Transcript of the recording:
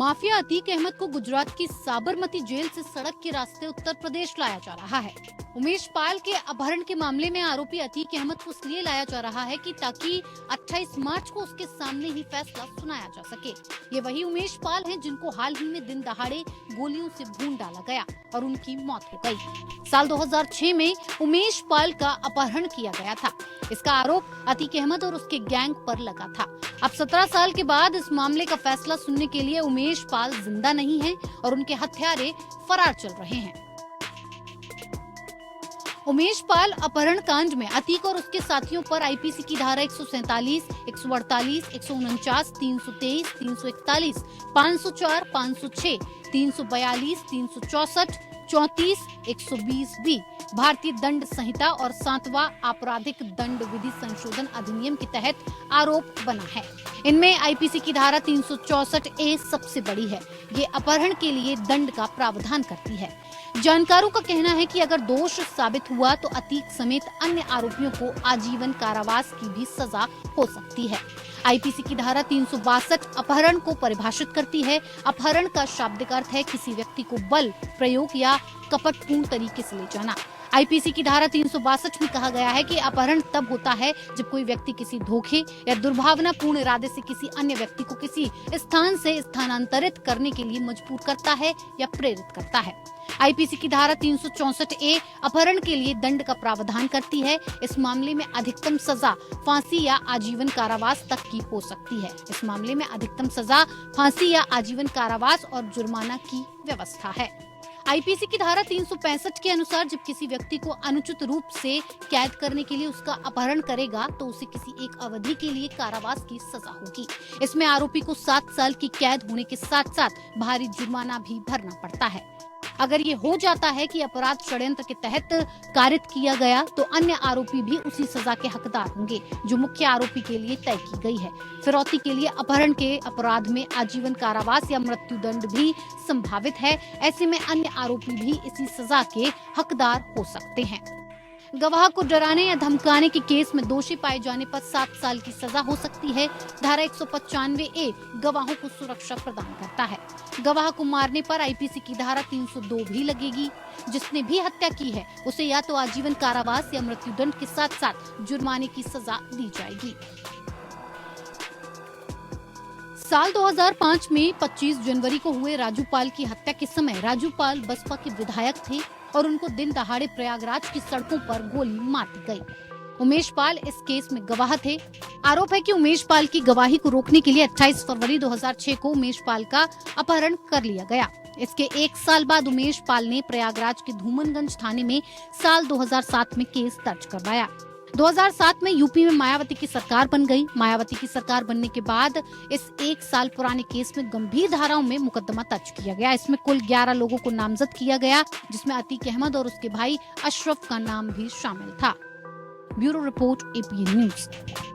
Mafia Atiq Ahmad को गुजरात की Sabarmati jail से सड़क के रास्ते उत्तर प्रदेश लाया जा रहा है। उमेश पाल के अपहरण के मामले में आरोपी अतीक अहमद को इसलिए लाया जा रहा है कि ताकि 28 मार्च को उसके सामने ही फैसला सुनाया जा सके। ये वही उमेश पाल हैं जिनको हाल ही में दिन दहाड़े गोलियों से भून डाला गया और उनकी मौत हो गई। साल 2006 में उमेश पाल का अपहरण किया गया था। इसका आरोप अतीक अहमद और उसके गैंग पर लगा था। अब 17 साल के बाद इस मामले का फैसला सुनने के लिए उमेश पाल जिंदा नहीं हैं और उनके हत्यारे फरार चल रहे हैं। उमेश पाल अपहरण कांड में अतीक और उसके साथियों पर आईपीसी की धारा 147, 148, 149, 323, 341, 504, 506, 342, 364, 34, 120 बी भारतीय दंड संहिता और 7वां आपराधिक दंड विधि संशोधन अधिनियम के तहत आरोप बना है। इनमें आईपीसी की धारा 364 ए सबसे बड़ी है। ये अपहरण के लिए दंड का प्रावधान करती है। जानकारों का कहना है कि अगर दोष साबित हुआ तो अतीक समेत अन्य आरोपियों को आजीवन कारावास की भी सजा हो सकती है। आईपीसी की धारा 362 अपहरण को परिभाषित करती है। अपहरण का शाब्दिक अर्थ है किसी व्यक्ति को बल प्रयोग या कपटपूर्ण तरीके से ले जाना। आईपीसी की धारा 362 में कहा गया है कि अपहरण तब होता है जब कोई व्यक्ति किसी धोखे या दुर्भावनापूर्ण इरादे से किसी अन्य व्यक्ति को किसी स्थान से स्थानांतरित करने के लिए मजबूर करता है या प्रेरित करता है। आईपीसी की धारा 364 ए अपहरण के लिए दंड का प्रावधान करती है। इस मामले में अधिकतम सजा फांसी या आजीवन कारावास तक की हो सकती है। इस मामले में अधिकतम सजा फांसी या आजीवन कारावास और जुर्माना की व्यवस्था है। आईपीसी की धारा 365 के अनुसार जब किसी व्यक्ति को अनुचित रूप से कैद करने के लिए उसका अपहरण करेगा तो उसे किसी एक अवधि के लिए कारावास की सजा होगी। इसमें आरोपी को 7 साल की कैद होने के साथ साथ भारी जुर्माना भी भरना पड़ता है। अगर ये हो जाता है कि अपराध षड्यंत्र के तहत कारित किया गया तो अन्य आरोपी भी उसी सजा के हकदार होंगे जो मुख्य आरोपी के लिए तय की गई है। फिरौती के लिए अपहरण के अपराध में आजीवन कारावास या मृत्युदंड भी संभावित है। ऐसे में अन्य आरोपी भी इसी सजा के हकदार हो सकते हैं। गवाह को डराने या धमकाने के केस में दोषी पाए जाने पर 7 साल की सजा हो सकती है। धारा 195 ए गवाहों को सुरक्षा प्रदान करता है। गवाह को मारने पर आईपीसी की धारा 302 भी लगेगी। जिसने भी हत्या की है उसे या तो आजीवन कारावास या मृत्युदंड के साथ साथ जुर्माने की सजा दी जाएगी। साल 2005 में 25 जनवरी को हुए राजू पाल की हत्या के समय राजू पाल बसपा के विधायक थे और उनको दिन दहाड़े प्रयागराज की सड़कों पर गोली मार दी गई। उमेश पाल इस केस में गवाह थे। आरोप है कि उमेश पाल की गवाही को रोकने के लिए 28 फरवरी 2006 को उमेश पाल का अपहरण कर लिया गया। इसके 1 साल बाद उमेश पाल ने प्रयागराज के धूमनगंज थाने में साल 2007 में केस दर्ज करवाया। 2007 में यूपी में मायावती की सरकार बन गई। मायावती की सरकार बनने के बाद इस 1 साल पुराने केस में गंभीर धाराओं में मुकदमा दर्ज किया गया। इसमें कुल 11 लोगों को नामजद किया गया जिसमें अतीक अहमद और उसके भाई अशरफ का नाम भी शामिल था। Bureau report, APN news.